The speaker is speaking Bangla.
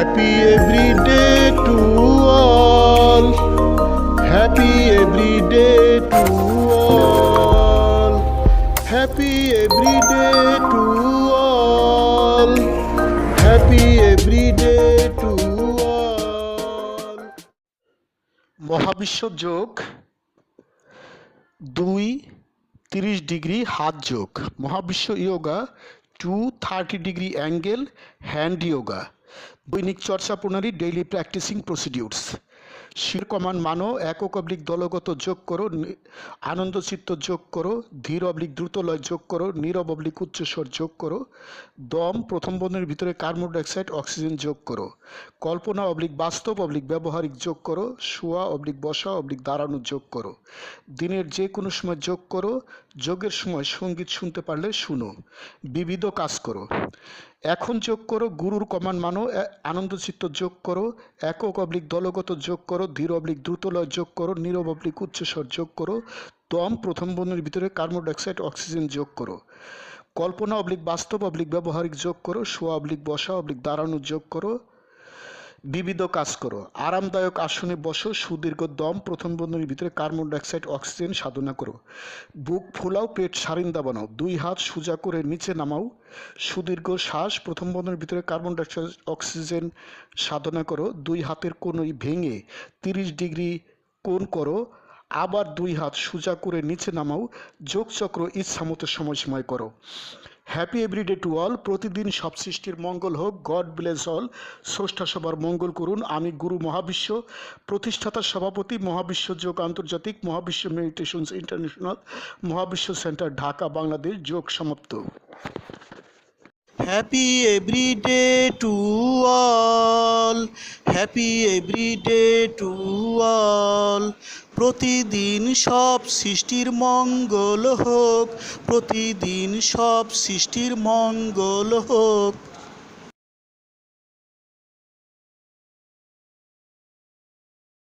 Happy every day to all. Happy every day to all. Happy every day to all. Happy every day to all. মহাবিশ্ব যোগ 2 30 ডিগ্রি হাত যোগ। মহাবিশ্ব yoga 2 30 degree angle hand yoga. দৈনিক চর্চা প্রণালী ডেইলি প্র্যাকটিসিং প্রসিডিউরস। শির কমান মানো একক অবলিক দলগত যোগ করো, আনন্দ চিত্ত যোগ করো, ধীর অবলিক দ্রুতলয় যোগ করো, নীরব অবলিক উচ্চস্বর যোগ করো, দম প্রথম বন্ধনীর ভিতরে কার্বন ডাইঅক্সাইড অক্সিজেন যোগ করো, কল্পনা অবলিক বাস্তব অবলিক ব্যবহারিক যোগ করো, শোয়া অবলিক বসা অবলিক দাঁড়ানো যোগ করো, দিনের যে কোনো সময় যোগ করো, যোগের সময় সঙ্গীত শুনতে পারলে শুনো, বিবিধ কাজ করো। এখন যোগ করো গুরুর কমান মানো আনন্দচিত্ত যোগ করো, একক অবলিক দলগত যোগ করো, ধীর অবলিক দ্রুতলয় যোগ করো, নীরব অবলিক উচ্চস্বর যোগ করো, দম প্রথম বন্ধনীর ভিতরে কার্বন ডাইঅক্সাইড অক্সিজেন যোগ করো, কল্পনা অবলিক বাস্তব অবলিক ব্যবহারিক যোগ করো, শোয়া অবলিক বসা অবলিক দাঁড়ানো যোগ করো, বিবিধ কাজ করো। আরামদায়ক আসনে বসো, সুদীর্ঘ দম প্রথম বন্ধনীর ভিতরে কার্বন ডাইঅক্সাইড অক্সিজেন সাধনা করো, বুক ফুলাও, পেট সারিন্দা বানাও, 2 হাত সোজা করে নিচে নামাও, সুদীর্ঘ শ্বাস প্রথম বন্ধনীর ভিতরে কার্বন ডাইঅক্সাইড অক্সিজেন সাধনা করো, 2 হাতের কোণই ভেঙে 30 ডিগ্রি কোণ করো, আবার 2 হাত সোজা করে নিচে নামাও, যোগচক্র ইচ্ছামতো সময়সীমায় করো। Happy everyday to all. প্রতিদিন সব সৃষ্টির মঙ্গল হোক। God bless all. স্রষ্টা সবার মঙ্গল করুন। আমি গুরু মহাবিশ্ব, প্রতিষ্ঠাতা সভাপতি, মহাবিশ্ব যোগ আন্তর্জাতিক, মহাবিশ্ব মেডিটেশনস ইন্টারন্যাশনাল, মহাবিশ্ব সেন্টার, ঢাকা, বাংলাদেশ। যোগ সমাপ্ত। Happy everyday to all. Happy everyday to all. প্রতিদিন সব সৃষ্টির মঙ্গল হোক। প্রতিদিন সব সৃষ্টির মঙ্গল হোক।